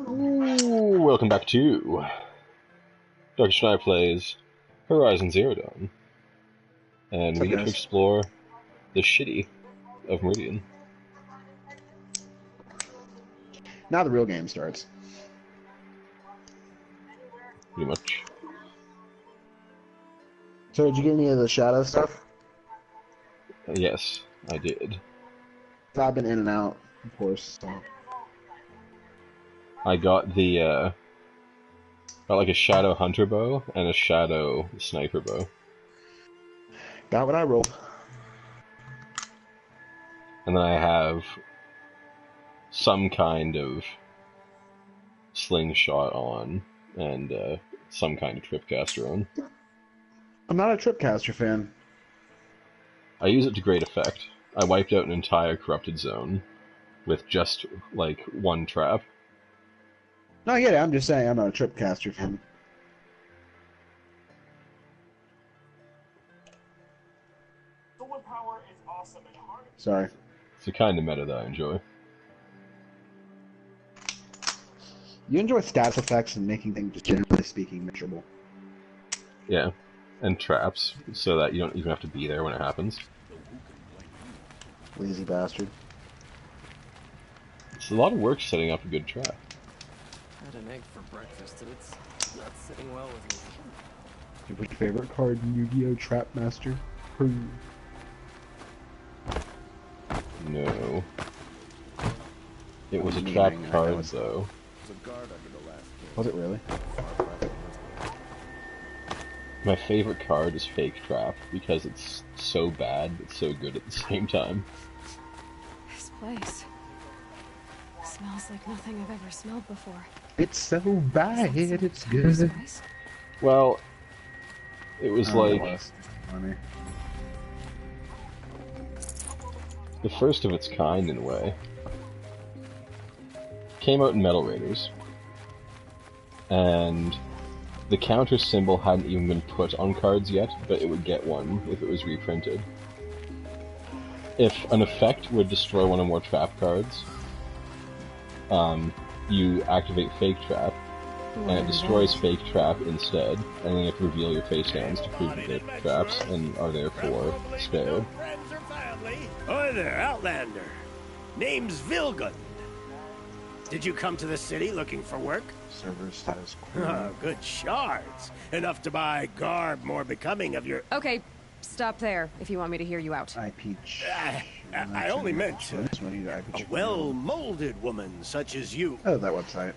Ooh, welcome back to Dr. Schneider Plays Horizon Zero Dawn. And we get to explore the shitty of Meridian. Now the real game starts. Pretty much. So did you get any of the shadow stuff? Yes, I did. I've been in and out, of course. So. I got the, got like a shadow hunter bow and a shadow sniper bow. Got what I rolled. And then I have some kind of slingshot on and some kind of tripcaster on. I'm not a tripcaster fan. I use it to great effect. I wiped out an entire corrupted zone with just, like, one trap. No, I get it. I'm just saying I'm not a tripcaster fan. Solar power is awesome and hard. Sorry. It's the kind of meta that I enjoy. You enjoy status effects and making things, just generally speaking, miserable. Yeah, and traps, so that you don't even have to be there when it happens. Lazy bastard. It's a lot of work setting up a good trap. I had an egg for breakfast and it's not sitting well with me. Your favorite card in Yu-Gi-Oh! Trapmaster? No. It was a trap card, though. Was it really? My favorite card is Fake Trap, because it's so bad, but so good at the same time. This place smells like nothing I've ever smelled before. It's so bad, it's good. Well, it was like the first of its kind, in a way. Came out in Metal Raiders. And the counter symbol hadn't even been put on cards yet, but it would get one if it was reprinted. If an effect would destroy one or more trap cards, you activate Fake Trap, and it destroys Fake Trap instead, and then you have to reveal your face hands to prove that they're traps and are therefore spared. Hi there, Outlander. Name's Vilgund. Did you come to the city looking for work? Server status quo. Oh, good shards. Enough to buy garb more becoming of your... Okay, stop there if you want me to hear you out. I only meant a well-molded woman such as you. Oh, that website.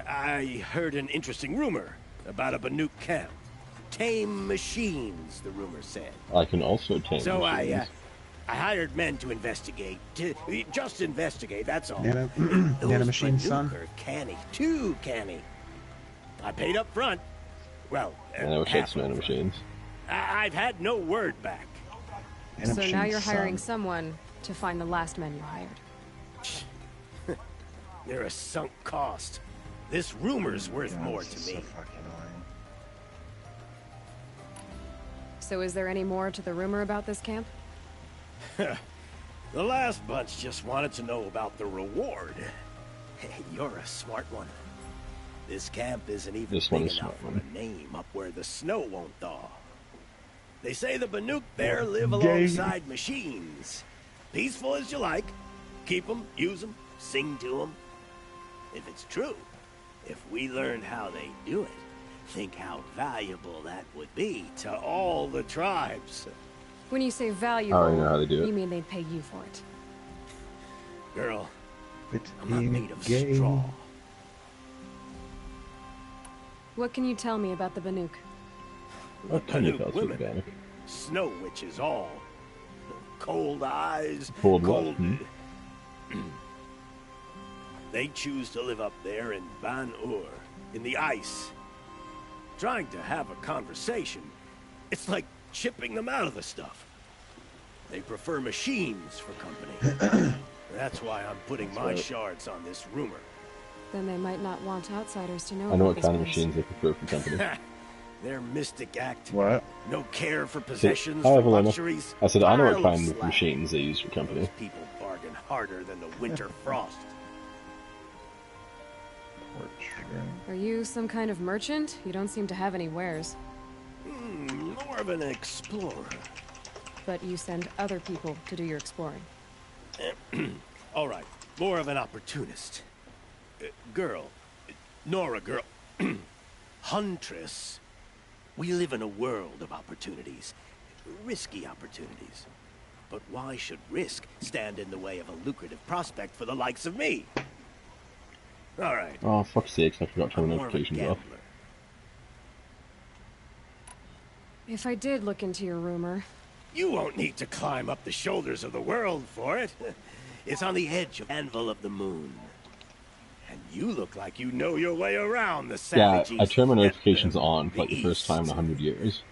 I heard an interesting rumor about a Banuk camp. Tame machines, the rumor said. I can also tame so machines. I hired men to investigate. Just investigate, that's all. Nano machines, son? Are canny. Too canny. I paid up front. Well, I know it's nano machines. I've had no word back. So now you're hiring someone to find the last men you hired. They're a sunk cost. This rumor's worth more to me. So is there any more to the rumor about this camp? The last bunch just wanted to know about the reward. Hey, you're a smart one. This camp isn't even big enough for a name up where the snow won't thaw. They say the Banuk there live alongside machines. Peaceful as you like. Keep them, use them, sing to them. If it's true, if we learned how they do it, think how valuable that would be to all the tribes. When you say valuable, I already know how they do it. You mean they'd pay you for it? Girl, I'm not made of straw. What can you tell me about the Banuk? What kind of women? Snow witches all. Cold eyes, cold. They choose to live up there in Ban-Ur, in the ice. Trying to have a conversation, it's like chipping them out of the stuff. They prefer machines for company. That's why I'm putting my shards on this rumor. Then they might not want outsiders to know. I know what kind of machines they prefer for company. Their mystic act. What? No care for possessions Hi, or Evelina. luxuries. I said, I know what kind Tireless of slag. machines they use for company. Those people bargain harder than the winter frost. Are you some kind of merchant? You don't seem to have any wares. More of an explorer. But you send other people to do your exploring. All right, more of an opportunist. Girl. Nora girl. Huntress. We live in a world of opportunities. Risky opportunities. But why should risk stand in the way of a lucrative prospect for the likes of me? All right. Oh, fuck's sakes, I forgot to turn I'm more of a notifications off. gambler. If I did look into your rumor... You won't need to climb up the shoulders of the world for it. It's on the edge of the anvil of the moon. And you look like you know your way around the Yeah, savage I turned my east. notifications on for like the first east. time in 100 years.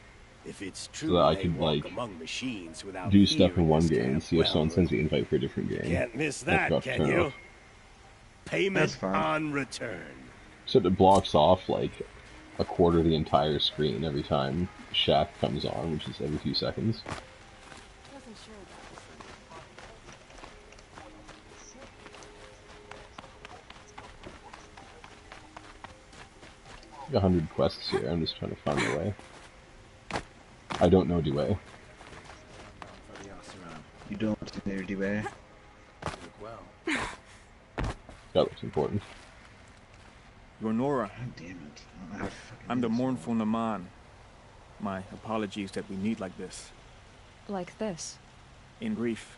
If it's true So that I they could, walk like, among machines without do fear stuff in one this game, camp, see if someone well, sends me an invite for a different game. Can't miss I that, forgot to can turn it you? off. Payment That's fine. on return. So it blocks off like a quarter of the entire screen every time Shack comes on, which is every few seconds. Got 100 quests here, I'm just trying to find the way. I don't know the way. You don't know your way. That looks important. You're Nora. God damn it. I don't know how to fucking I'm the do this. mournful Naman. My apologies that we meet like this. Like this. In grief.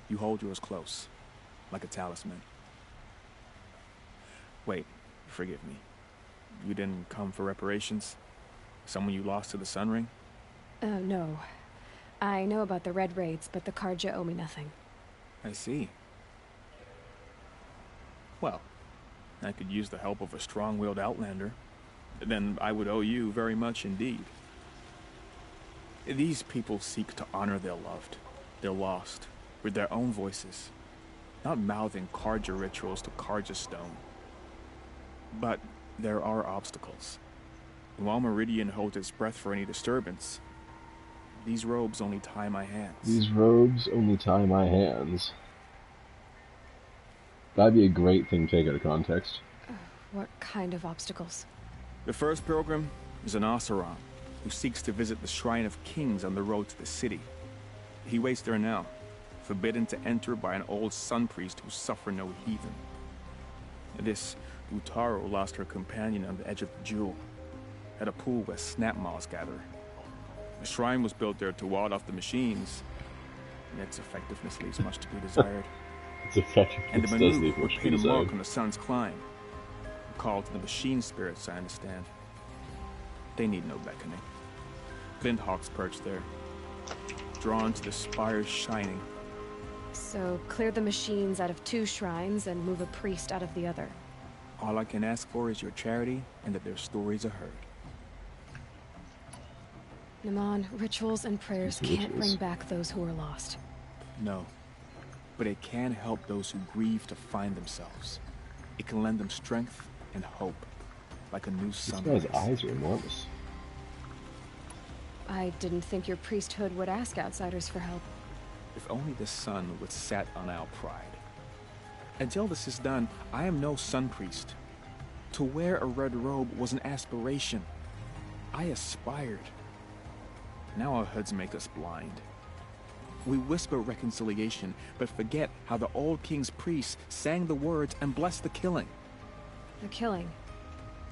You hold yours close, like a talisman. Wait, forgive me. You didn't come for reparations? Someone you lost to the Sun Ring? No. I know about the Red Raids, but the Karja owe me nothing. I see. Well, I could use the help of a strong-willed outlander. Then I would owe you very much indeed. These people seek to honor their loved, their lost, with their own voices, not mouthing Karja rituals to Karja stone. But there are obstacles. And while Meridian holds its breath for any disturbance, these robes only tie my hands. These robes only tie my hands. That'd be a great thing to take out of context. What kind of obstacles? The first pilgrim is an Oseram, who seeks to visit the Shrine of Kings on the road to the city. He waits there now, forbidden to enter by an old sun priest who suffer no heathen. This Utaro lost her companion on the edge of the jewel, at a pool where snap moths gather. The shrine was built there to ward off the machines, and its effectiveness leaves much to be desired. Its effectiveness And the does maneuver leave would much to pin be a mark desired. on the sun's climb. A call to the machine spirits, I understand. They need no beckoning. Flint hawks perch there, drawn to the spires shining. So, clear the machines out of 2 shrines and move a priest out of the other. All I can ask for is your charity and that their stories are heard. Naman, rituals and prayers Rituals. can't bring back those who are lost. No, but it can help those who grieve to find themselves. It can lend them strength and hope, like a new This sunrise. guy's eyes are enormous. I didn't think your priesthood would ask outsiders for help. If only the sun would set on our pride. Until this is done, I am no sun priest. To wear a red robe was an aspiration. I aspired. Now our hoods make us blind. We whisper reconciliation, but forget how the old king's priests sang the words and blessed the killing. The killing?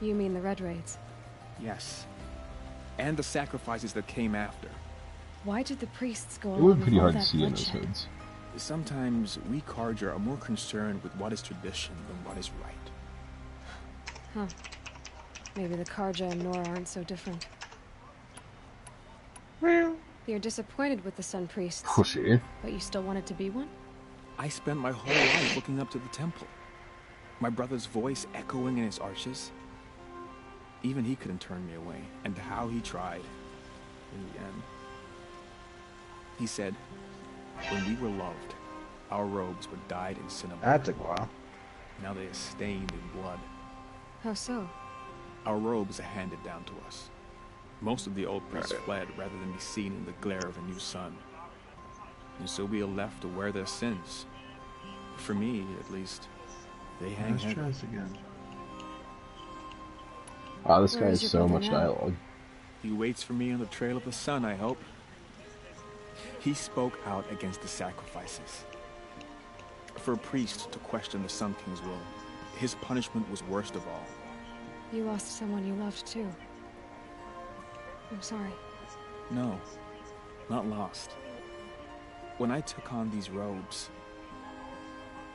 You mean the Red Raids? Yes. And the sacrifices that came after. Why did the priests go It along would be with pretty all hard to that see in those bloodshed? hoods. Sometimes we Karja are more concerned with what is tradition than what is right. Huh. Maybe the Karja and Nora aren't so different. Well, You're disappointed with the Sun Priests, Pussy. but you still wanted to be one? I spent my whole life looking up to the temple. My brother's voice echoing in his arches. Even he couldn't turn me away, and how he tried. In the end, he said, when we were loved, our robes were dyed in cinnamon. that took a while. Now they are stained in blood. How so? Our robes are handed down to us. Most of the old priests fled rather than be seen in the glare of a new sun. And so we are left to wear their sins. For me, at least, they hang Let's heavy. try this again. Ah, this guy Where has is so your much brother now? dialogue. He waits for me on the trail of the sun, I hope. He spoke out against the sacrifices. For a priest to question the Sun King's will, his punishment was worst of all. You lost someone you loved too. I'm sorry. No, not lost. When I took on these robes,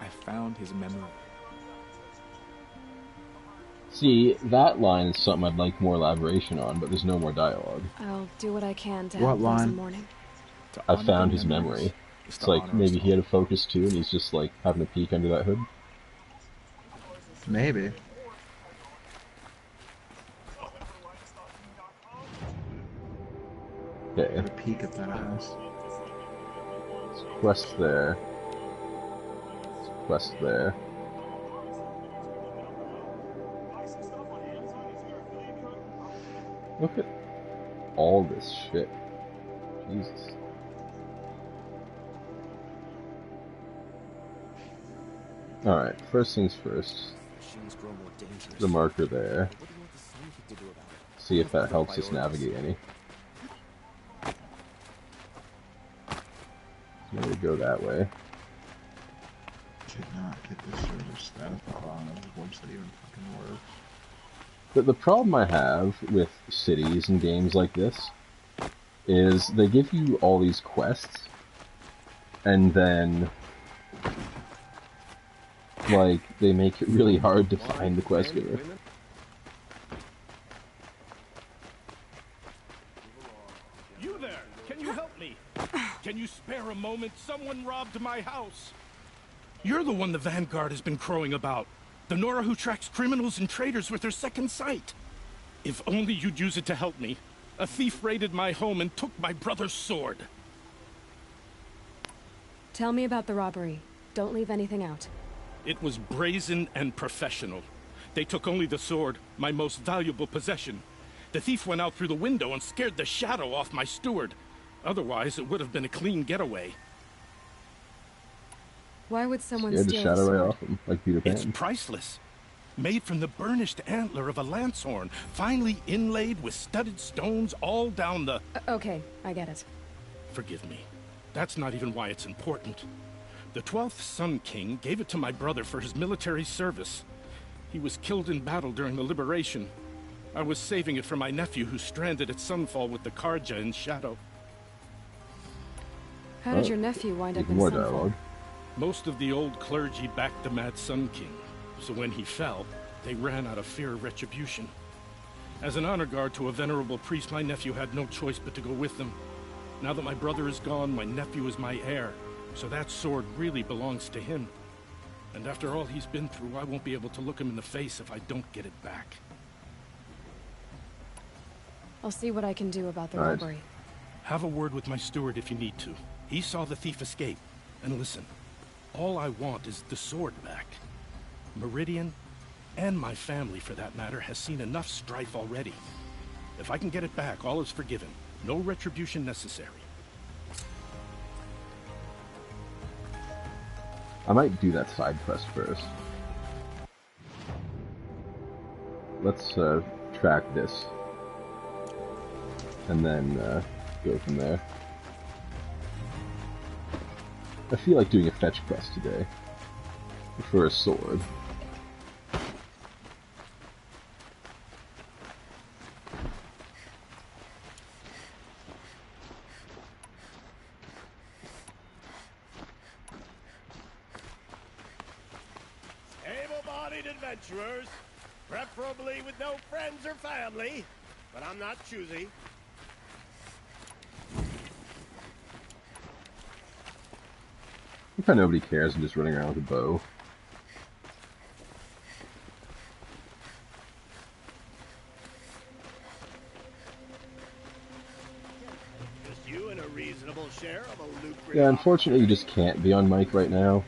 I found his memory. See, that line is something I'd like more elaboration on, but there's no more dialogue. I'll do what I can to What help those line? in mourning. To I honor found their his memories memory. is It's to like honor maybe us he had all. a focus too, and he's just like having a peek under that hood. Maybe. Okay, Have a peek at that ass. quest there. Quest there. Look at all this shit. Jesus. Alright, first things first. Machines grow more dangerous. The marker there. What do you want the Sun King to do about it? See if that helps us navigate any. Maybe go that way. Did not get this server status on this website even fucking works. But the problem I have with cities and games like this is they give you all these quests, and then like they make it really hard to find the quest giver. You there! Can you help me? Can you spare a moment? Someone robbed my house. You're the one the Vanguard has been crowing about. The Nora who tracks criminals and traitors with her second sight. If only you'd use it to help me. A thief raided my home and took my brother's sword. Tell me about the robbery. Don't leave anything out. It was brazen and professional. They took only the sword, my most valuable possession. The thief went out through the window and scared the shadow off my steward. Otherwise, it would have been a clean getaway. Why would someone Scared the steal shadow the right sword? off him, like Peter It's Pan. priceless. Made from the burnished antler of a lancehorn, finely inlaid with studded stones all down the... Okay, I get it. Forgive me. That's not even why it's important. The 12th Sun King gave it to my brother for his military service. He was killed in battle during the liberation. I was saving it for my nephew who's stranded at Sunfall with the Karja in shadow. How did your nephew wind up Even in more Sunfall? dialogue. Most of the old clergy backed the Mad Sun King, so when he fell, they ran out of fear of retribution. As an honor guard to a venerable priest, my nephew had no choice but to go with them. Now that my brother is gone, my nephew is my heir, so that sword really belongs to him. And after all he's been through, I won't be able to look him in the face if I don't get it back. I'll see what I can do about the All right. robbery. Have a word with my steward if you need to. He saw the thief escape. And listen, all I want is the sword back. Meridian, and my family for that matter, has seen enough strife already. If I can get it back, all is forgiven. No retribution necessary. I might do that side quest first. Let's track this, and then go from there. I feel like doing a fetch quest today for a sword. Able-bodied adventurers, preferably with no friends or family, but I'm not choosy. Look how nobody cares. I'm just running around with a bow. Just you and a reasonable share of a lucrative... Yeah, unfortunately you just can't be on mic right now.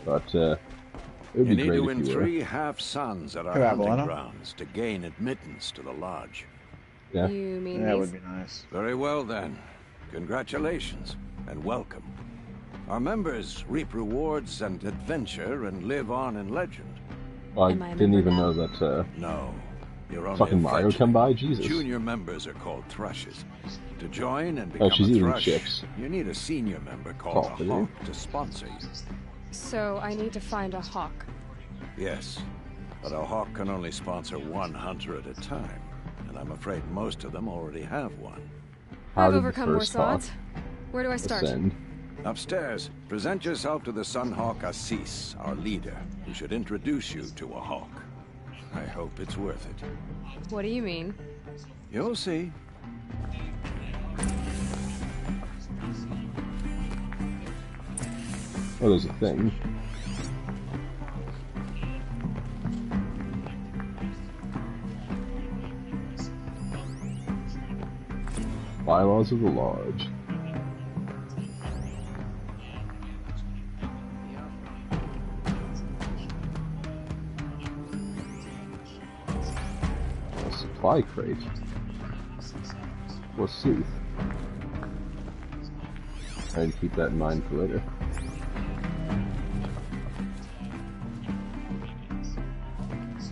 But It would You be need great to if win you were. 3 half-suns at our Could have hunting one. grounds to gain admittance to the lodge. Yeah. You mean That these? would be nice. Very well then. Congratulations and welcome. Our members reap rewards and adventure and live on in legend. Well, Am I I a didn't member even now? know that No, you're only fucking a Mario veteran. come by. Jesus. Junior members are called thrushes. To join and Oh, become she's a eating thrush, chicks. you need a senior member called a Coffee. hawk to sponsor you. So I need to find a hawk. Yes, but a hawk can only sponsor one hunter at a time, and I'm afraid most of them already have one. How I've did the overcome first worse hawk odds. Where do I start? ascend? Upstairs, present yourself to the Sunhawk Assis, our leader, who should introduce you to a hawk. I hope it's worth it. What do you mean? You'll see. Oh, there's a thing. Bylaws of the Lodge. A supply crate. Well, sleuth. Try and keep that in mind for later.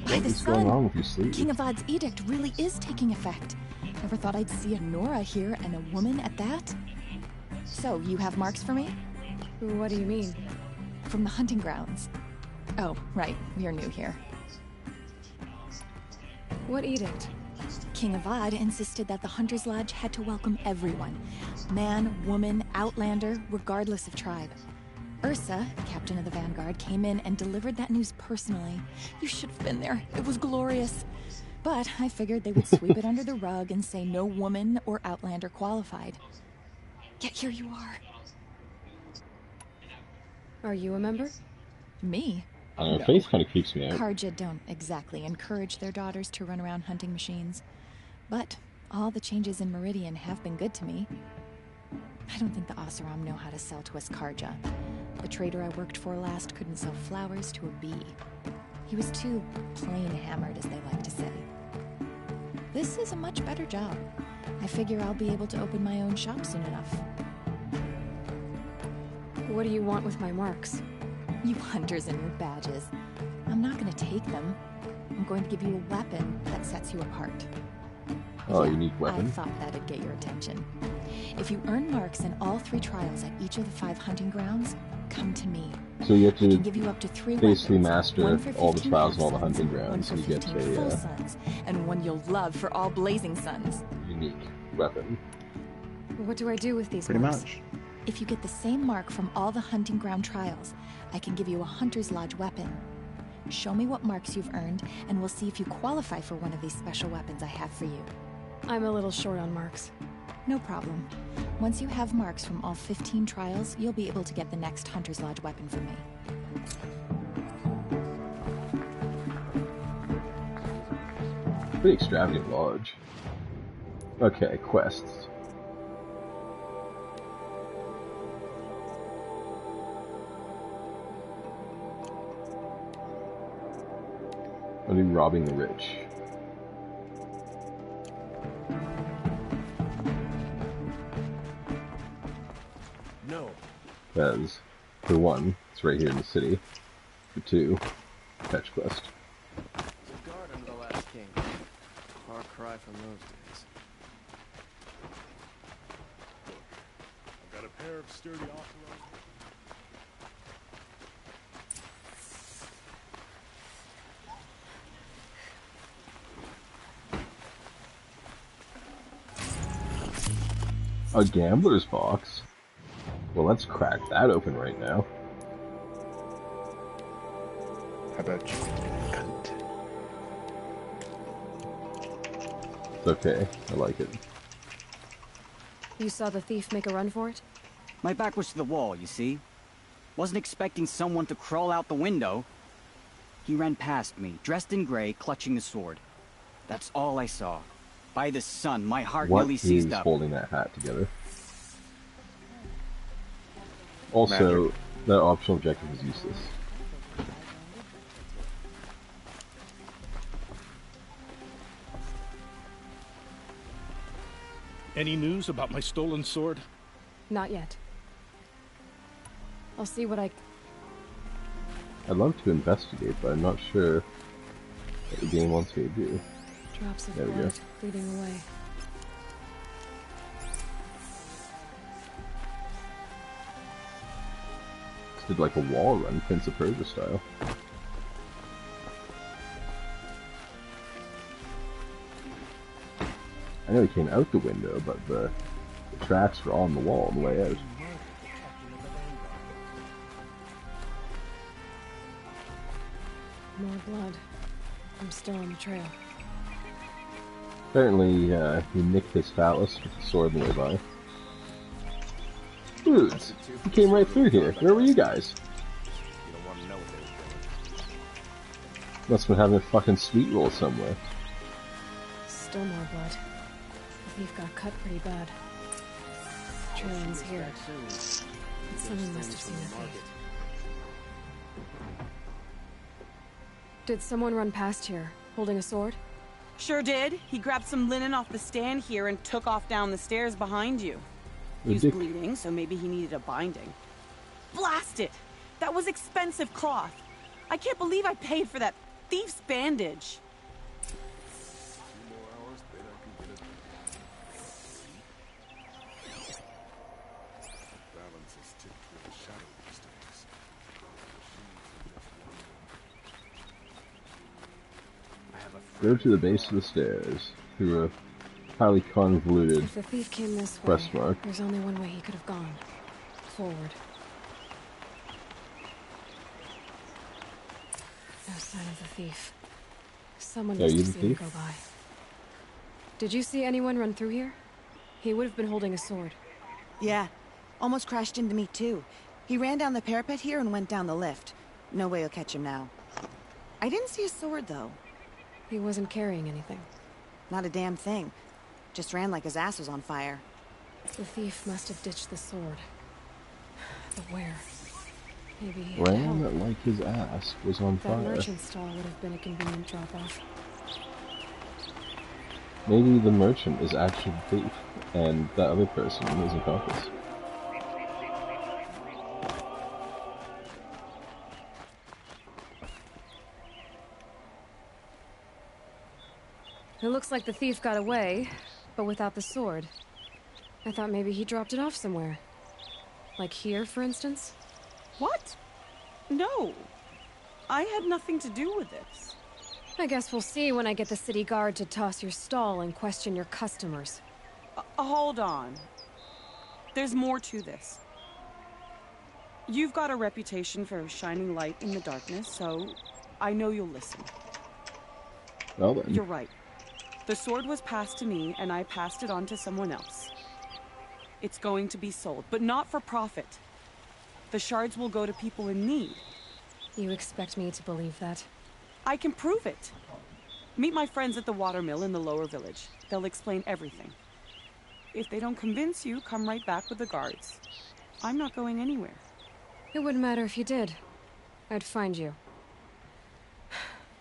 By the What's going sun! on with your sleeve? King Avad's edict really is taking effect. Never thought I'd see a Nora here and a woman at that. So, you have marks for me? What do you mean? From the hunting grounds. Oh, right. We are new here. What edict? King Avad insisted that the Hunter's Lodge had to welcome everyone. Man, woman, outlander, regardless of tribe. Ursa, captain of the Vanguard, came in and delivered that news personally. You should have been there. It was glorious. But I figured they would sweep it under the rug and say no woman or outlander qualified. Yet here you are. Are you a member? Me? I don't know, her face kind of creeps me out. Karja don't exactly encourage their daughters to run around hunting machines. But all the changes in Meridian have been good to me. I don't think the Oseram know how to sell to us Karja. The trader I worked for last couldn't sell flowers to a bee. He was too plain hammered, as they like to say. This is a much better job. I figure I'll be able to open my own shop soon enough. What do you want with my marks? You hunters and your badges. I'm not going to take them. I'm going to give you a weapon that sets you apart. Oh, Yeah, unique weapon. I thought that'd get your attention. If you earn marks in all 3 trials at each of the 5 hunting grounds, come to me. So you have I can to give you up to 3 basically weapons, master one for all the 15 trials and all the half-suns, hunting one grounds, for and you get 15 full a suns, and one you'll love for all blazing suns. unique weapon. What do I do with these Pretty marks? much. If you get the same mark from all the hunting ground trials, I can give you a Hunter's Lodge weapon. Show me what marks you've earned, and we'll see if you qualify for one of these special weapons I have for you. I'm a little short on marks. No problem. Once you have marks from all 15 trials, you'll be able to get the next Hunter's Lodge weapon from me. Pretty extravagant lodge. Okay, quests. I'll do robbing the rich. No. Because, for one, it's right here in the city. For two, fetch quest. There's a guard under the last king. Far cry from those days. I've got a pair of sturdy off-road. A gambler's box? Well, let's crack that open right now. How about you? Cunt. It's okay. I like it. You saw the thief make a run for it? My back was to the wall, you see? Wasn't expecting someone to crawl out the window. He ran past me, dressed in gray, clutching the sword. That's all I saw. By the sun, my heart What nearly is seized up. holding that hat together? Also, that optional objective is useless. Any news about my stolen sword? Not yet. I'll see what I... I'd love to investigate, but I'm not sure what the game wants me to do. Drops of there we blood go. bleeding away. Just did like a wall run, Prince of Persia style. I know he came out the window, but the tracks were on the wall on the way out. More blood. I'm still on the trail. Apparently, he nicked his phallus with the sword on the way by. Dudes, he came right through here. Where were you guys? Must have been having a fucking sweet roll somewhere. Still more blood. The thief got cut pretty bad. Trail ends here. But someone must have seen the thief. Did someone run past here, holding a sword? Sure did. He grabbed some linen off the stand here and took off down the stairs behind you. He was bleeding, so maybe he needed a binding. Blast it! That was expensive cloth. I can't believe I paid for that thief's bandage. Go to the base of the stairs through a highly convoluted if the thief came this way, quest mark. There's only one way he could have gone. Forward. No sign of the thief. Someone must have seen him go by. Did you see anyone run through here? He would have been holding a sword. Yeah. Almost crashed into me too. He ran down the parapet here and went down the lift. No way you'll catch him now. I didn't see a sword though. He wasn't carrying anything. Not a damn thing. Just ran like his ass was on fire. The thief must have ditched the sword. But where? Maybe he ran like his ass was on fire. That merchant stall would have been a convenient drop-off. Maybe the merchant is actually the thief, and that other person is an accomplice. It looks like the thief got away, but without the sword. I thought maybe he dropped it off somewhere. Like here, for instance? What? No. I had nothing to do with this. I guess we'll see when I get the city guard to toss your stall and question your customers. Hold on. There's more to this. You've got a reputation for shining light in the darkness, so I know you'll listen. Well then. You're right. The sword was passed to me, and I passed it on to someone else. It's going to be sold, but not for profit. The shards will go to people in need. You expect me to believe that? I can prove it. Meet my friends at the watermill in the lower village. They'll explain everything. If they don't convince you, come right back with the guards. I'm not going anywhere. It wouldn't matter if you did. I'd find you.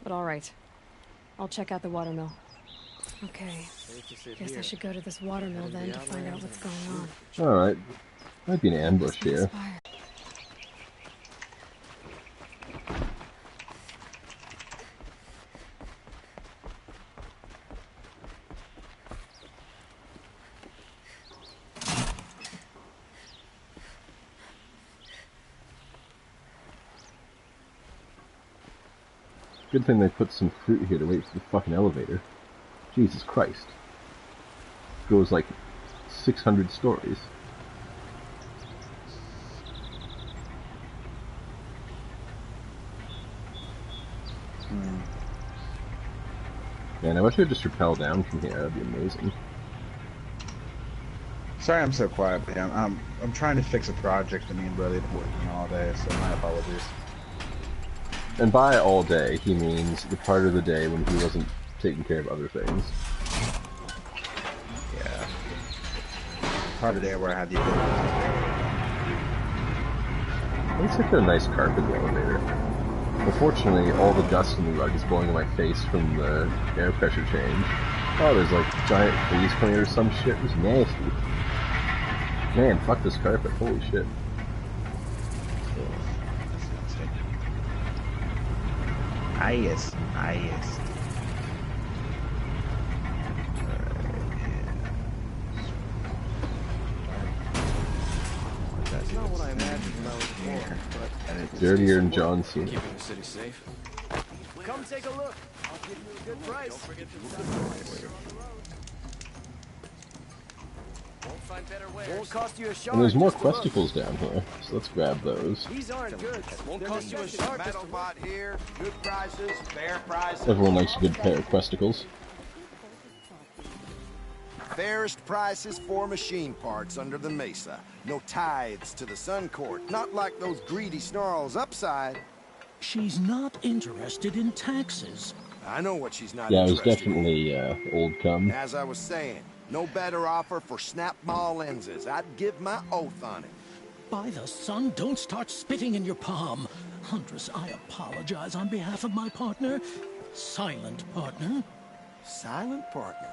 But all right. I'll check out the watermill. Okay. Guess I should go to this watermill then to find out what's going on. Alright. Might be an ambush here. Good thing they put some fruit here to wait for the fucking elevator. Jesus Christ. It goes like 600 stories. Man, I wish I could just rappel down from here. That'd be amazing. Sorry I'm so quiet, but I'm trying to fix a project that me and Brody have been working on all day, so my apologies. And by all day, he means the part of the day when he wasn't taking care of other things. Yeah. Part of the day where I had the ability. Looks like a nice carpet in the elevator. Unfortunately, all the dust in the rug is blowing in my face from the air pressure change. Oh, there's like giant freeze coming or some shit. It's nasty. Man, fuck this carpet. Holy shit. Yes. That's not what I imagined when I was born, but dirtier than John Cena. Keeping the city safe. Come take a look. I'll give you a good price. Don't forget to won't find better wares. Won't cost you a shard. And there's more questicles down here, so let's grab those. These aren't good. Won't cost you a shard. Metal bot here. Good prices, fair prices. Everyone likes a good pair of questicles. Fairest prices for machine parts under the mesa. No tithes to the Sun Court. Not like those greedy snarls upside. She's not interested in taxes. I know what she's not Yeah, it was interested definitely old cum. As I was saying, no better offer for snap mall lenses. I'd give my oath on it. By the sun, don't start spitting in your palm. Huntress, I apologize on behalf of my partner. Silent partner. Silent partner?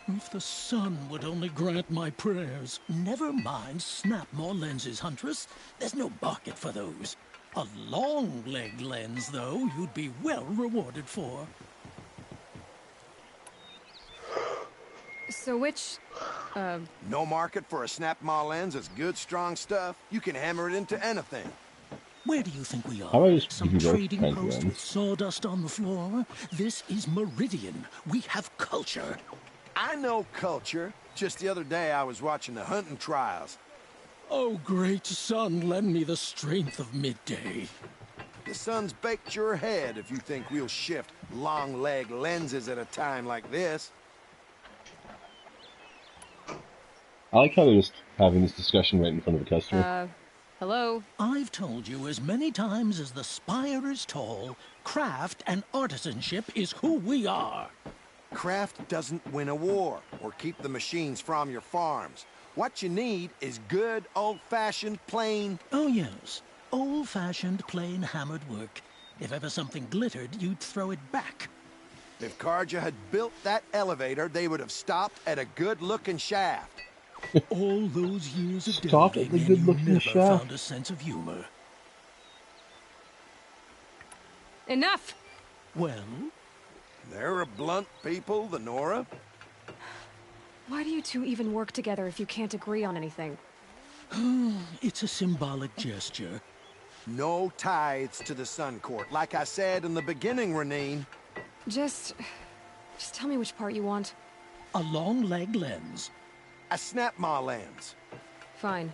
If the sun would only grant my prayers. Never mind snap more lenses, Huntress. There's no market for those. A long leg lens, though, you'd be well rewarded for. So which, No market for a snap mall lens is good, strong stuff. You can hammer it into anything. Where do you think we are? How about I just Some give you both trading post pentagrams? with sawdust on the floor? This is Meridian. We have culture. I know culture. Just the other day I was watching the hunting trials. Oh, great sun, lend me the strength of midday. The sun's baked your head if you think we'll shift long leg lenses at a time like this. I like how they're just having this discussion right in front of a customer. Hello? I've told you as many times as the spire is tall, craft and artisanship is who we are. Craft doesn't win a war or keep the machines from your farms. What you need is good, old-fashioned, plain... Oh, yes. Old-fashioned, plain hammered work. If ever something glittered, you'd throw it back. If Karja had built that elevator, they would have stopped at a good-looking shaft. All those years of Stop at the delving, good-looking and you never shaft. found a sense of humor. Enough! Well? They're a blunt people, the Nora. Why do you two even work together if you can't agree on anything? It's a symbolic gesture. No tithes to the Sun Court, like I said in the beginning, Renine. Just tell me which part you want. A long leg lens. A snap ma lens. Fine.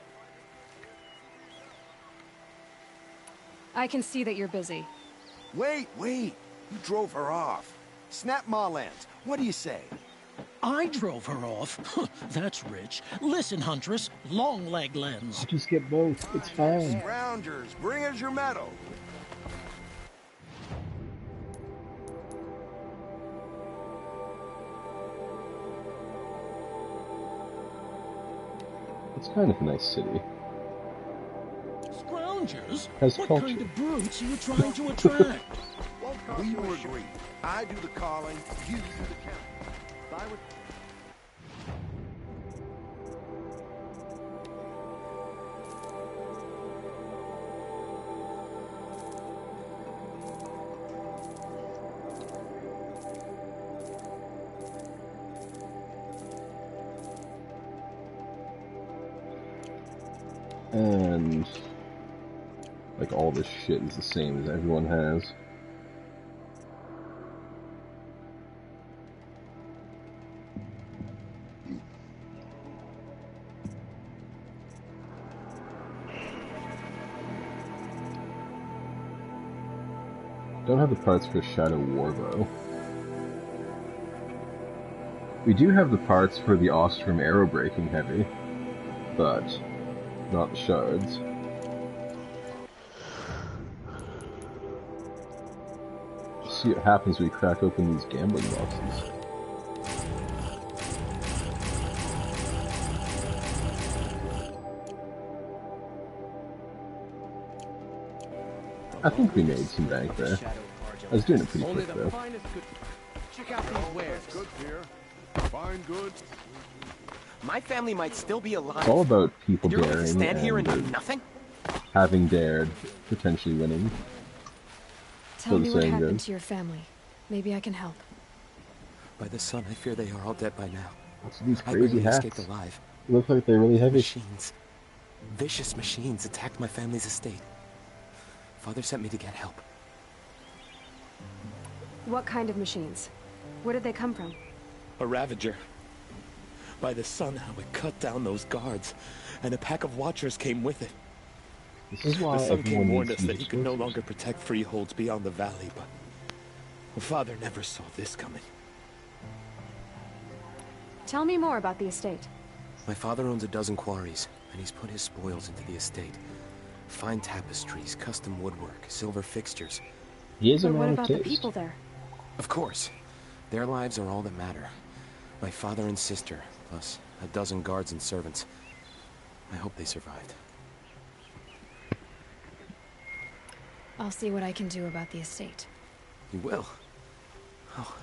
I can see that you're busy. Wait. You drove her off. Snap ma lens. What do you say? I drove her off. That's rich. Listen, Huntress, long leg lens. I'll just get both. It's fine. Scroungers, bring us your medal. It's kind of a nice city. Scroungers? Has what culture. kind of brutes are you trying to attract? We will agree. I do the calling, you do the counting. And like all this shit is the same as everyone has. Don't have the parts for Shadow Warbow. We do have the parts for the Ostrom Arrow Breaking Heavy, but not the shards. See what happens when we crack open these gambling boxes. I think we made some bank there. I was doing it pretty quick though. Check out these wares. Good here. Fine, good. My family might still be alive. It's all about people You're going to daring stand here and do and nothing? having dared, potentially winning. Tell me what happened to your family. Maybe I can help. By the sun, I fear they are all dead by now. What's these I crazy barely hats? escaped alive. Look like they're really heavy. Machines. Vicious machines attacked my family's estate. Father sent me to get help. What kind of machines? Where did they come from? A Ravager. By the sun, how it cut down those guards, and a pack of watchers came with it. This is why the Sun King warned us needs that he could no longer protect freeholds beyond the valley, but Father never saw this coming. Tell me more about the estate. My father owns a dozen quarries, and he's put his spoils into the estate. Fine tapestries, custom woodwork, silver fixtures. He is a But what man about of the taste. people there? Of course. Their lives are all that matter. My father and sister, plus a dozen guards and servants. I hope they survived. I'll see what I can do about the estate. You will? Oh,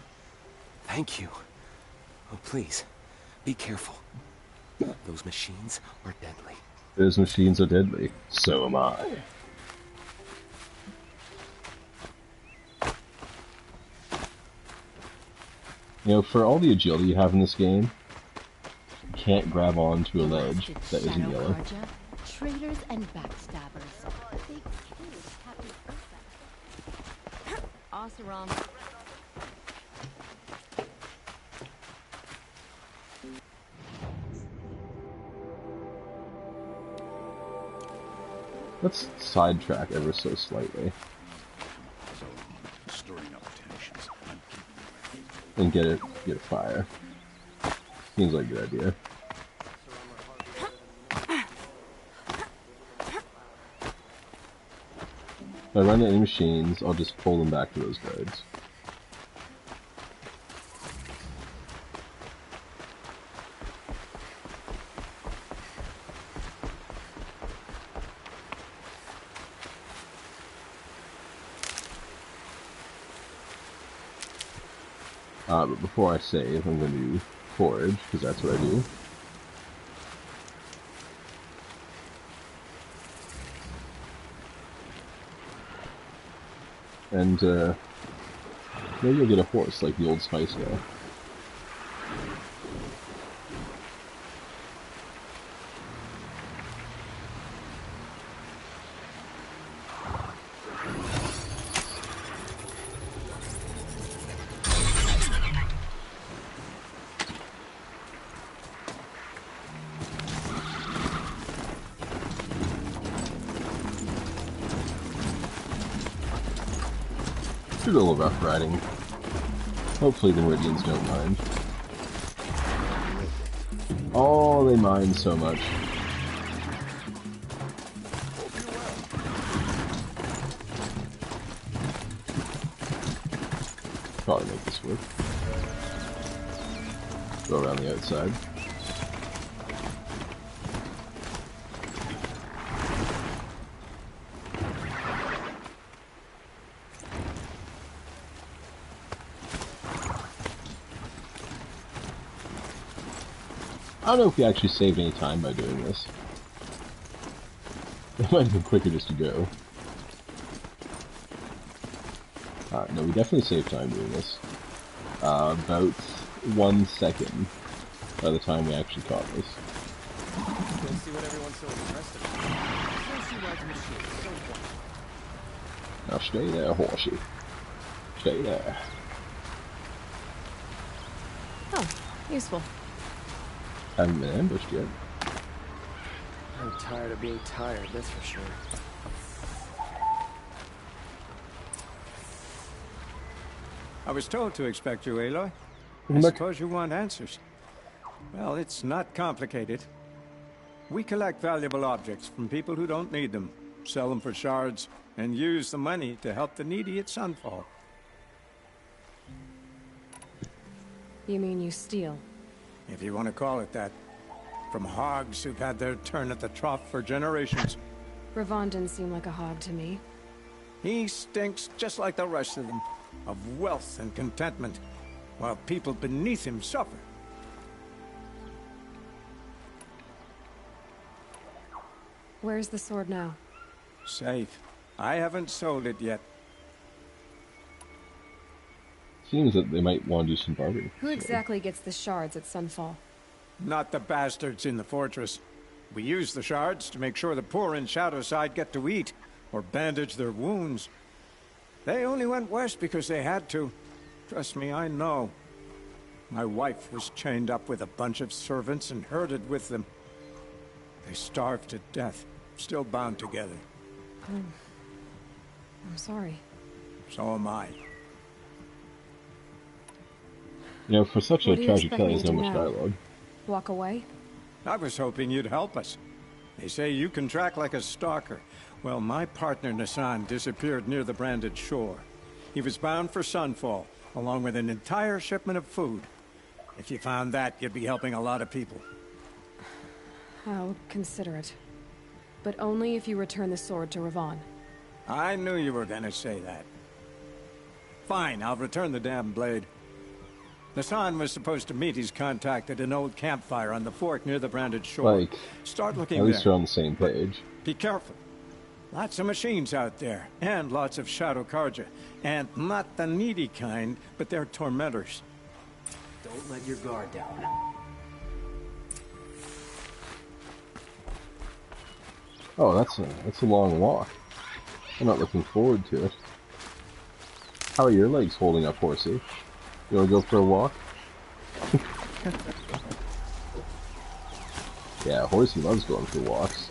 thank you. Oh, please, be careful. Those machines are deadly. Those machines are deadly. So am I. You know, for all the agility you have in this game, you can't grab onto a ledge that isn't yellow. Traitors and backstabbers. They killed Captain Ursa. Oseram. Let's sidetrack ever so slightly. Stirring up tensions. And get a fire. Seems like a good idea. If I run into any machines, I'll just pull them back to those guards. But before I save, I'm going to do forage, because that's what I do. And, maybe you'll get a horse like the old Spice guy. A little rough riding. Hopefully the Meridians don't mind. Oh, they mind so much. Probably make this work. Go around the outside. I don't know if we actually saved any time by doing this. It might have been quicker just to go. No, we definitely saved time doing this. About 1 second by the time we actually caught this. Don't see what everyone's so interested in. Don't see why the machine is so important. Now stay there, horsey. Stay there. Oh, useful. Haven't been ambushed yet. I'm tired of being tired, that's for sure. I was told to expect you, Aloy. I Look. suppose you want answers. Well, it's not complicated. We collect valuable objects from people who don't need them, sell them for shards, and use the money to help the needy at Sunfall. You mean you steal? If you want to call it that. From hogs who've had their turn at the trough for generations. Ravon didn't seem like a hog to me. He stinks just like the rest of them, of wealth and contentment, while people beneath him suffer. Where's the sword now? Safe. I haven't sold it yet. Seems that they might want to do some bartering. Who exactly gets the shards at Sunfall? Not the bastards in the fortress. We use the shards to make sure the poor in Shadowside get to eat, or bandage their wounds. They only went west because they had to. Trust me, I know. My wife was chained up with a bunch of servants and herded with them. They starved to death, still bound together. I'm sorry. So am I. You know, for such a What do you tragic expect tale, me there's to no do much now? dialogue. Walk away? I was hoping you'd help us. They say you can track like a stalker. Well, my partner Nassan disappeared near the branded shore. He was bound for Sunfall, along with an entire shipment of food. If you found that, you'd be helping a lot of people. I'll consider it. But only if you return the sword to Ravon. I knew you were gonna say that. Fine, I'll return the damn blade. Nassan was supposed to meet his contact at an old campfire on the fork near the branded shore. Like, start looking at least there. you're on the same page. Be careful. Lots of machines out there, and lots of Shadow Karja. And not the needy kind, but they're tormentors. Don't let your guard down. Oh, that's a long walk. I'm not looking forward to it. How are your legs holding up, Horsey? You wanna go for a walk? Yeah, Horsey loves going for walks.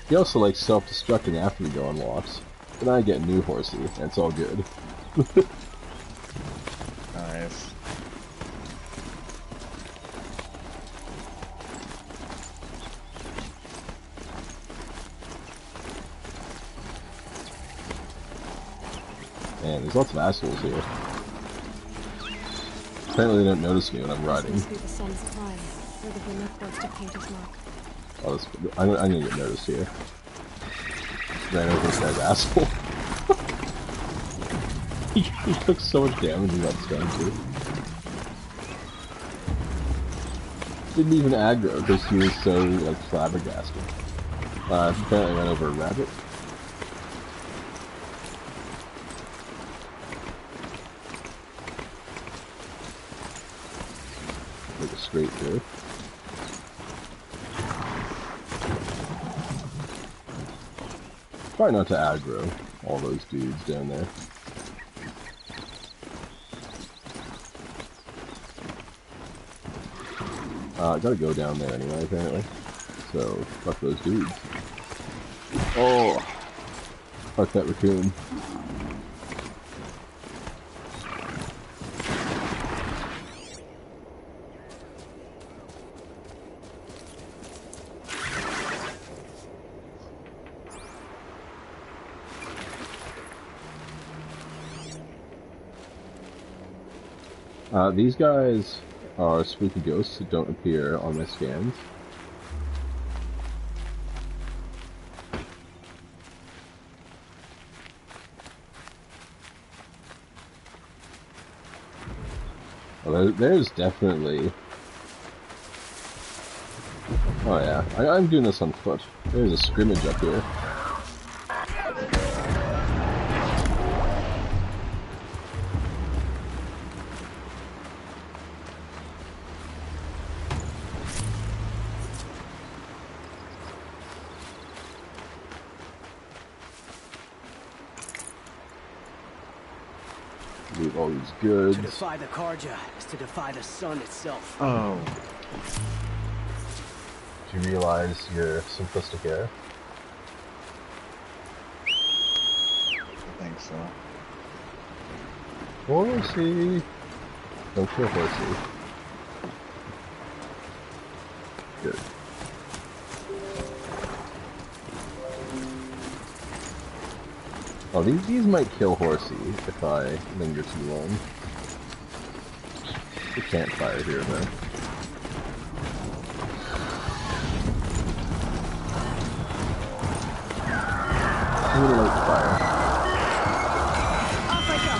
He also likes self-destructing after we go on walks. Then I get new Horsey, and it's all good. Nice. Man, there's lots of assholes here. Apparently they don't notice me when I'm riding. This must be the sun's climb, where the Vernook wants to paint his mark. Oh, I'm gonna get noticed here. Ran over this guy's asshole. he took so much damage in that stun too. Didn't even aggro because he was so like flabbergasted. Apparently ran over a rabbit. Like a straight through. Try not to aggro all those dudes down there. I gotta go down there anyway, apparently. So, fuck those dudes. Oh! Fuck that raccoon. These guys are spooky ghosts that don't appear on my scans. Well, there's definitely... Oh yeah, I'm doing this on foot. There's a scrimmage up here. Loot all these goods. To defy the Karja is to defy the sun itself. Oh. Do you realize your simplistic error? I think so. Horsey! Don't kill Horsey. Good. Oh, these might kill Horsey if I linger too long. The campfire here, though. I'm gonna light the fire. Off I go.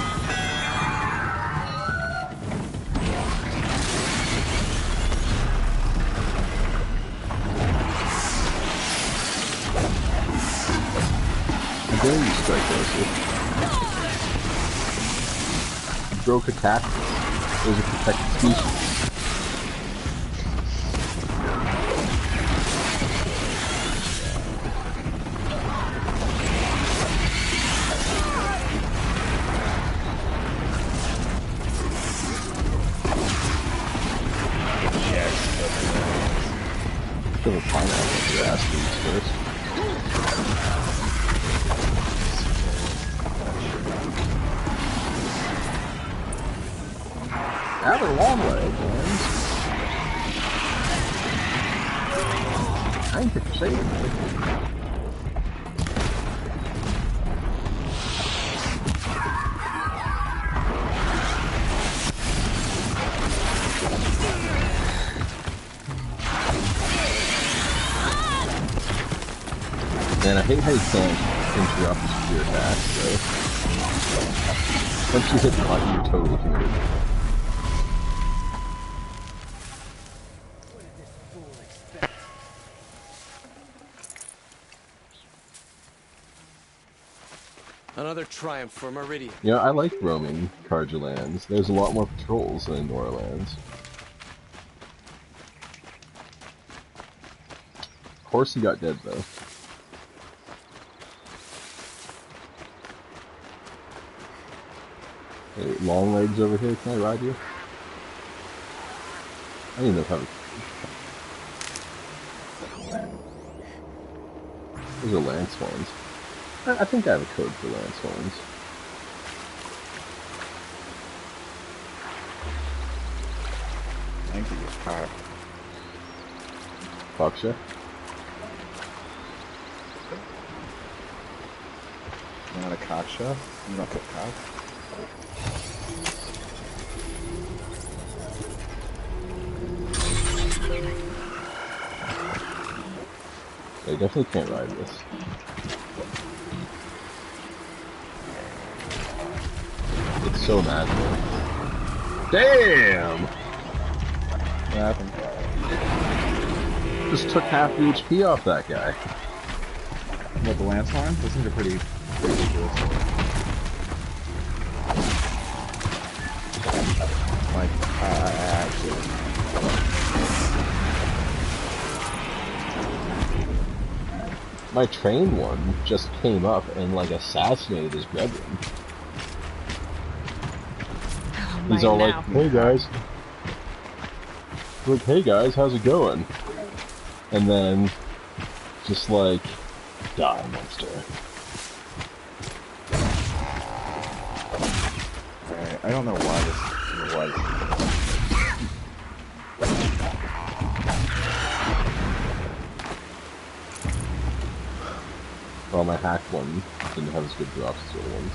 strike closer. Broke a cactus. It was a protected species. Give a pineapple to your ass beats first. Have a long leg, boys. I ain't gonna say it. Man, I hate how you can't interrupt his pure attack, so... Once you hit the button, you're totally committed. Another triumph for Meridian. You know, I like roaming Carja lands. There's a lot more patrols than in Nora lands. Of course he got dead, though. Hey, long legs over here, can I ride you? I don't even know how to... Those are lance horns. I think I have a code for lance horns. I think you get caught. Foxia? You're not a cock shot? You don't get cock? I definitely can't ride this. It's so magical. Damn! What happened? Just took half the HP off that guy. What, the lance horn? Those things are pretty ridiculous. Like, actually... My trained one just came up and, like, assassinated his brethren. He's all like, hey guys. Like, hey guys, how's it going? And then, just like, die, monster. Alright, I don't know why this was. Well, my hack one didn't have as good drops as the other ones.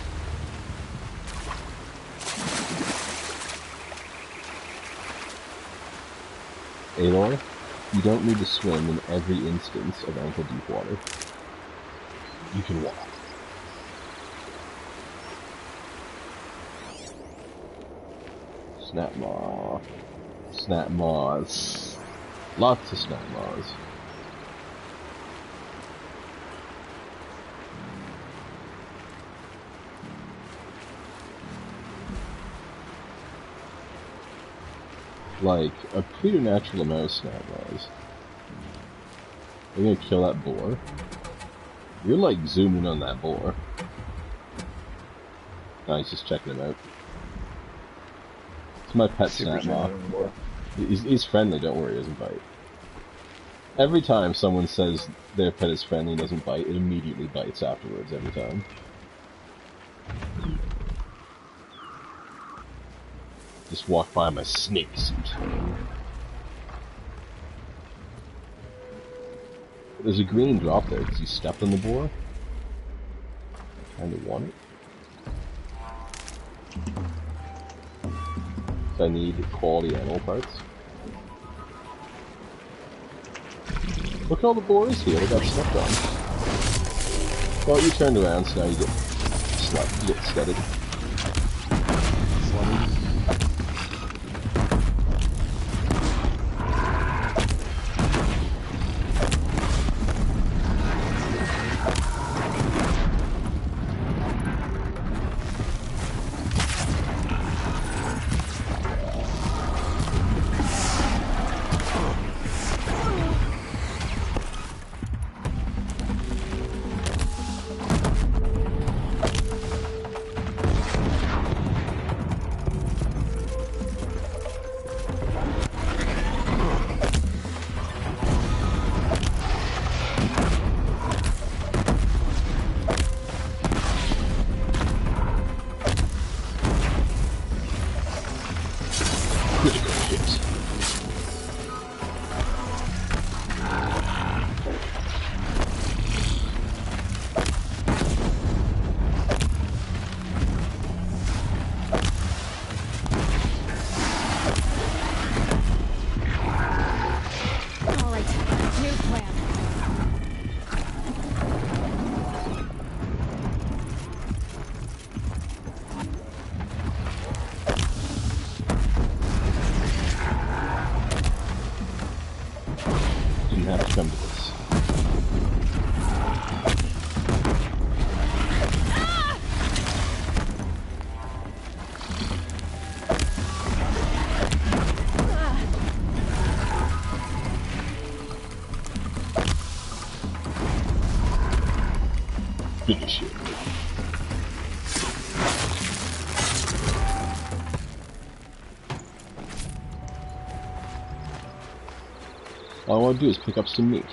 Aloy, you don't need to swim in every instance of ankle-deep water. You can walk. Snap maw. Snap maws. Lots of snap maws. Like, a preternatural amount of snap maws. You're gonna kill that boar? You're like zooming on that boar. No, he's just checking him out. It's my pet snap maw. He's friendly, don't worry, he doesn't bite. Every time someone says their pet is friendly and doesn't bite, it immediately bites afterwards, every time. Just walk by my snake suit. There's a green drop there because you stepped on the boar. I kinda want it. So I need quality animal parts. Look at all the boars here, they got stepped on. Well, you turned around, so now you get slept, you get steadied. Finish it. All I want to do is pick up some meat.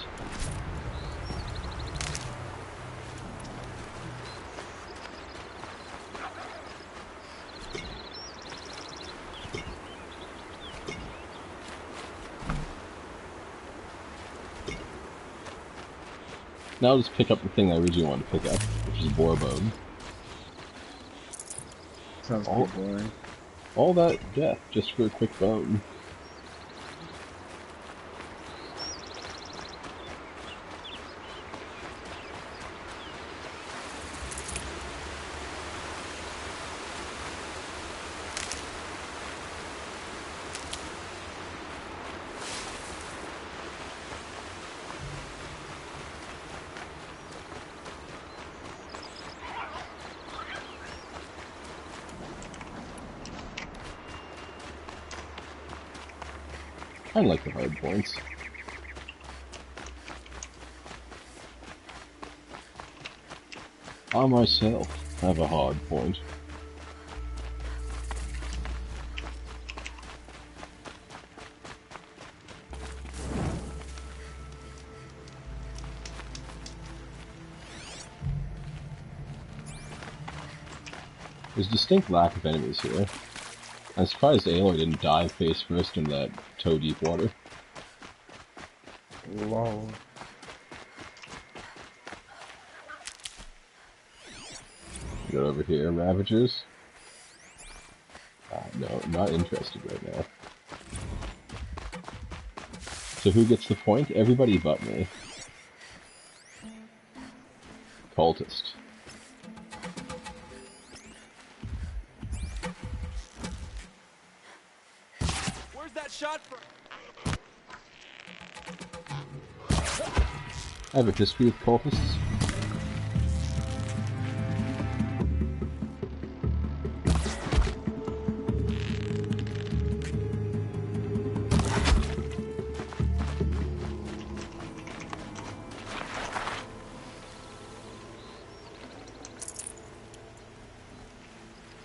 Now I'll just pick up the thing I originally wanted to pick up, which is a boar bone. Sounds pretty boring. All that death just for a quick bone. I like the hard points. I myself have a hard point. There's a distinct lack of enemies here. I'm surprised Aloy didn't die face first in that toe-deep water. Lol. Go over here, Ravagers. No, not interested right now. So who gets the point? Everybody but me. Cultist. Shot for... I have a history with cultists.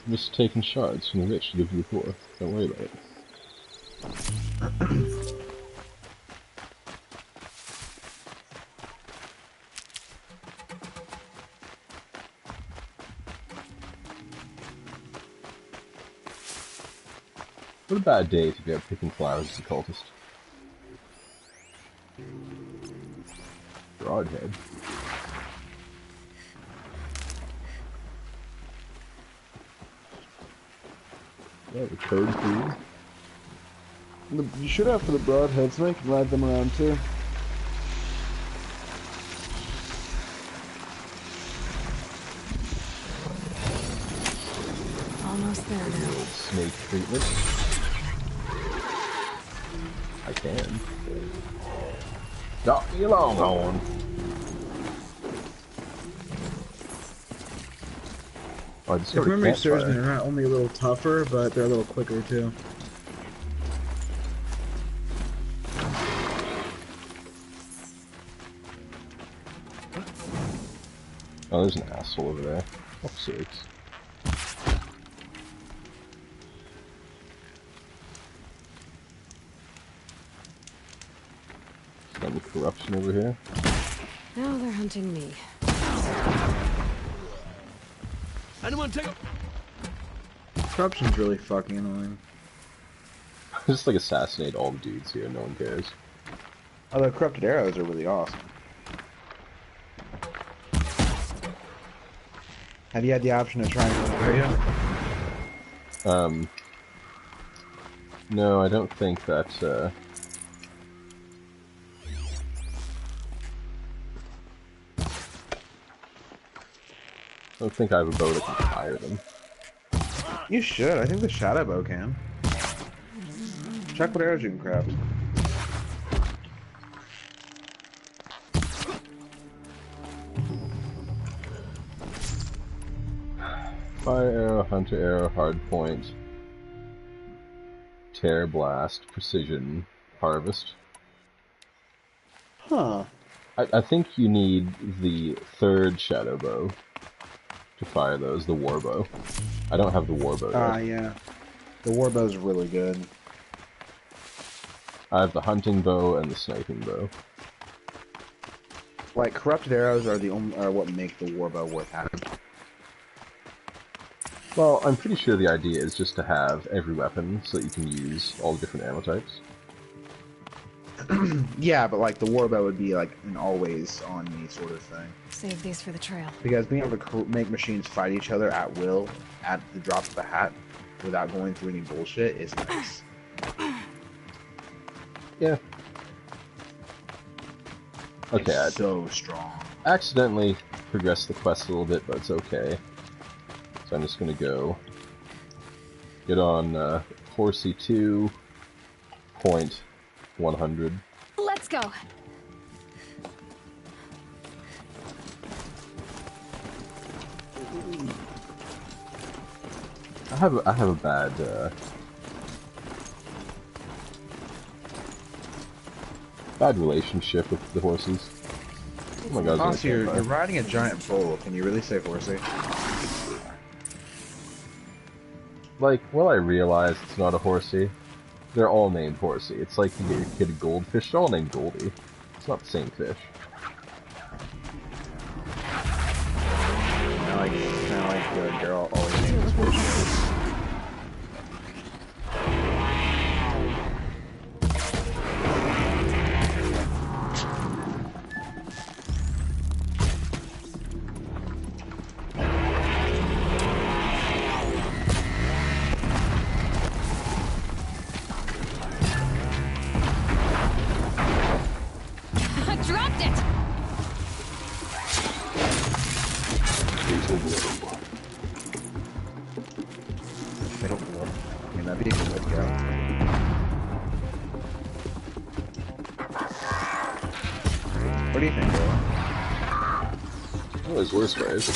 I'm just taking shards from the rich to give to the poor. Don't worry about it. What a bad day to be out picking flowers as a cultist. Broadhead. Yeah, the code food. You should have for the broadheads, and I can ride them around too. Almost there now. Snake treatment. I can. Got me along on. Oh, If memory serves me, they're not only a little tougher, but they're a little quicker too. Oh, there's an asshole over there. Oh, sakes. Any corruption over here? Now they're hunting me. Anyone take a... Corruption's really fucking annoying. Just like assassinate all the dudes here, no one cares. Although corrupted arrows are really awesome. Have you had the option to try and area? No, I don't think that, I don't think I have a bow that can fire them. You should. I think the shadow bow can. Check what arrows you can craft. Fire arrow, hunter arrow, hard point, tear blast, precision, harvest. Huh. I think you need the third shadow bow to fire those, the war bow. I don't have the war bow yet. Yeah. The war bow's really good. I have the hunting bow and the sniping bow. Like, corrupted arrows are what make the war bow worth having. Well, I'm pretty sure the idea is just to have every weapon so that you can use all the different ammo types. Yeah, but like the war bow would be like an always on me sort of thing. Save these for the trail. Because being able to make machines fight each other at will, at the drop of a hat, without going through any bullshit is nice. Yeah. Okay, it's so strong. I accidentally progressed the quest a little bit, but it's okay. So I'm just gonna go get on Horsey 2.100. Let's go. I have a bad bad relationship with the horses. Oh my god! Boss, you're riding a giant bull. Can you really say horsey? Like, well, I realize it's not a horsey. They're all named Horsey. It's like you get your kid a goldfish, they're all named Goldie. It's not the same fish. Kinda like the girl always named his horse. What do you think, Will? Oh, there's worse ways.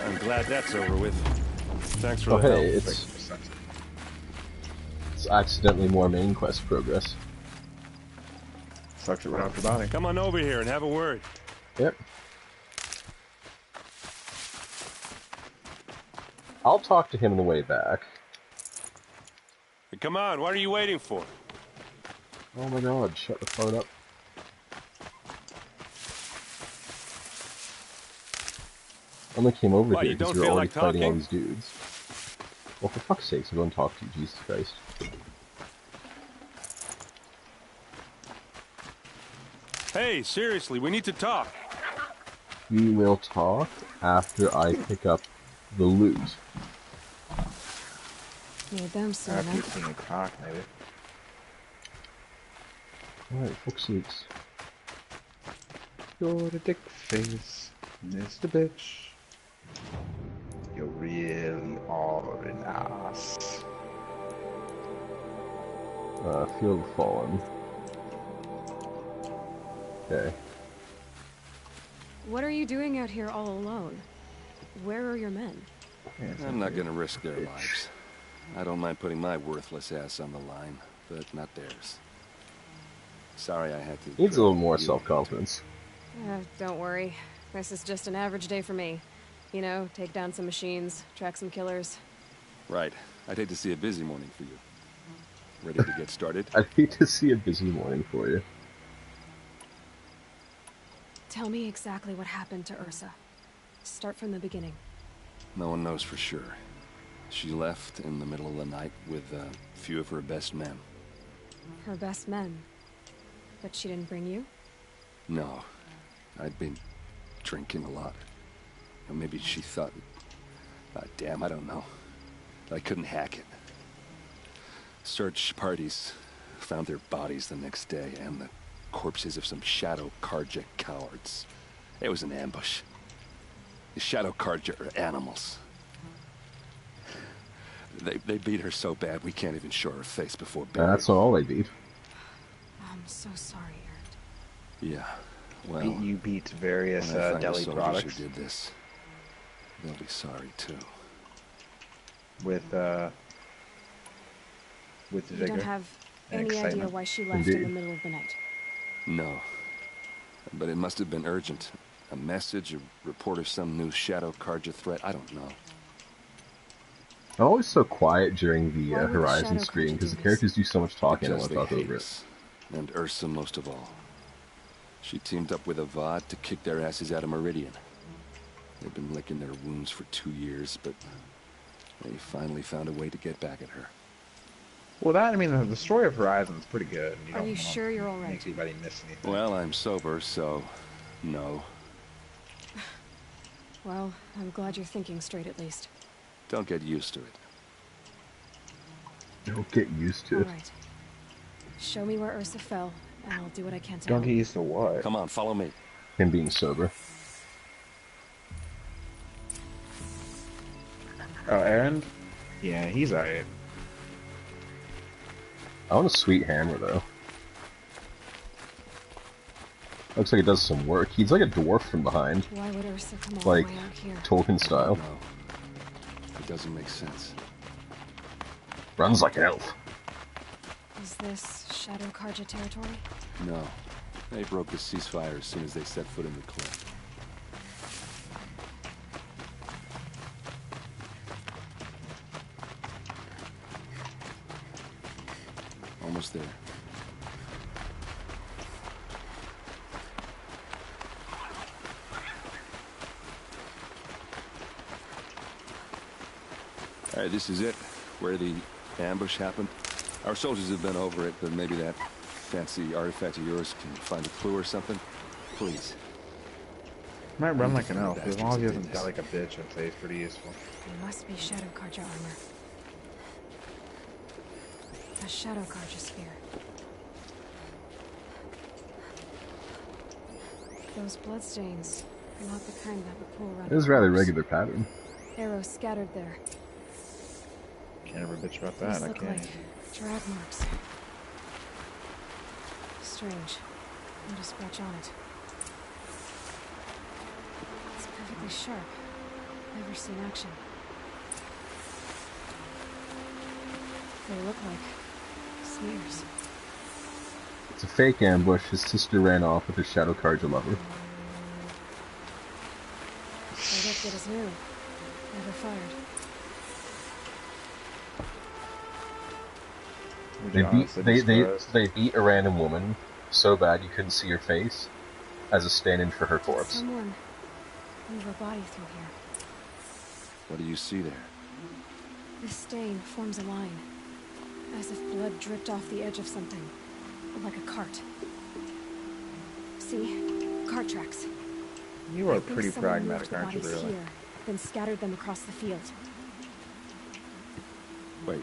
I'm glad that's over with. Thanks for the help. Hey, it's accidentally more main quest progress. Sucks it right off your body. Come on over here and have a word. Yep. I'll talk to him on the way back. Hey, come on, what are you waiting for? Oh my god, shut the phone up. I only came over here because you're already fighting all these dudes. Well, for fuck's sakes, I'm going to talk to you, Jesus Christ. Hey, seriously, we need to talk. We will talk after I pick up the loot. Need them soon. After you've seen a cock, maybe. Alright, fuck's sakes. You're the dick face, Mr. Bitch. You really are an ass. Field Fallen. Okay. What are you doing out here all alone? Where are your men? I'm not gonna risk their lives. I don't mind putting my worthless ass on the line, but not theirs. Sorry I had to... Needs a little more self-confidence. Don't worry. This is just an average day for me. You know, take down some machines, track some killers. Right. I'd hate to see a busy morning for you. Ready to get started? I'd hate to see a busy morning for you. Tell me exactly what happened to Ursa. Start from the beginning. No one knows for sure. She left in the middle of the night with a few of her best men. Her best men? But she didn't bring you? No. I'd been drinking a lot. Or maybe she thought... damn, I don't know. I couldn't hack it. Search parties found their bodies the next day, and the corpses of some Shadow Karja cowards. It was an ambush. The Shadow Karja are animals. They beat her so bad we can't even show her face before burial. That's not all they beat. I'm so sorry, Ert. Yeah, well... You beat various deli products. Who did this, they'll be sorry too. With You vigor. don't have any idea why she left in the middle of the night. No. But it must have been urgent. A message, a report of some new Shadow Karja threat, I don't know. I'm always so quiet during the Horizon screen, because the characters do so much talking and I want to talk over it. And Ursa most of all. She teamed up with Avad to kick their asses out of Meridian. They've been licking their wounds for 2 years, but they finally found a way to get back at her. Well, I mean, the story of Horizon is pretty good. Are you sure you're all right? Make anybody miss anything. Well, I'm sober, so no. Well, I'm glad you're thinking straight at least. Don't get used to it. Don't get used to it. All right. Show me where Ursa fell, and I'll do what I can to Don't help. get used to what? Come on, follow me. Him being sober. Oh, Aaron? Yeah, he's alright. I want a sweet hammer, though. Looks like it does some work. He's like a dwarf from behind. Why would Ursa come all like, the way out here? Tolkien style. No. It doesn't make sense. Runs like an elf. Is this Shadow Karja territory? No. They broke the ceasefire as soon as they set foot in the cliff. Almost there. Alright, this is it. Where the ambush happened. Our soldiers have been over it, but maybe that fancy artifact of yours can find a clue or something. Please. Might run like an elf, as long as he doesn't die like a bitch, I'd say it's pretty useful. It must be Shadow Karja armor. A Shadow Karja sphere. Those bloodstains are not the kind that would pull around. It is a rather regular pattern. Arrows scattered there. Can't ever bitch about that, These I look can't. like drag marks. Strange. I'm to scratch on it. It's perfectly sharp. Never seen action. They look like smears. It's a fake ambush. His sister ran off with her Shadow Karja lover. They look good as new. Never fired. They beat a random woman so bad you couldn't see her face as a stand-in for her corpse. Someone move a body through here. What do you see there? This stain forms a line, as if blood dripped off the edge of something, like a cart. See? Cart tracks. You are pretty pragmatic, aren't you, really? Here, then scattered them across the field. Wait.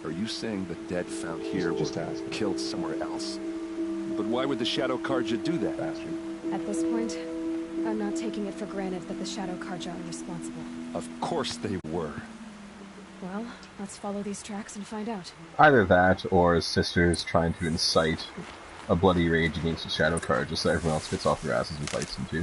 Are you saying the dead found here were killed somewhere else? But why would the Shadow Karja do that? Bastard. At this point, I'm not taking it for granted that the Shadow Karja are responsible. Of course they were. Well, let's follow these tracks and find out. Either that, or his sister's trying to incite a bloody rage against the Shadow Karja so everyone else gets off their asses and fights them too.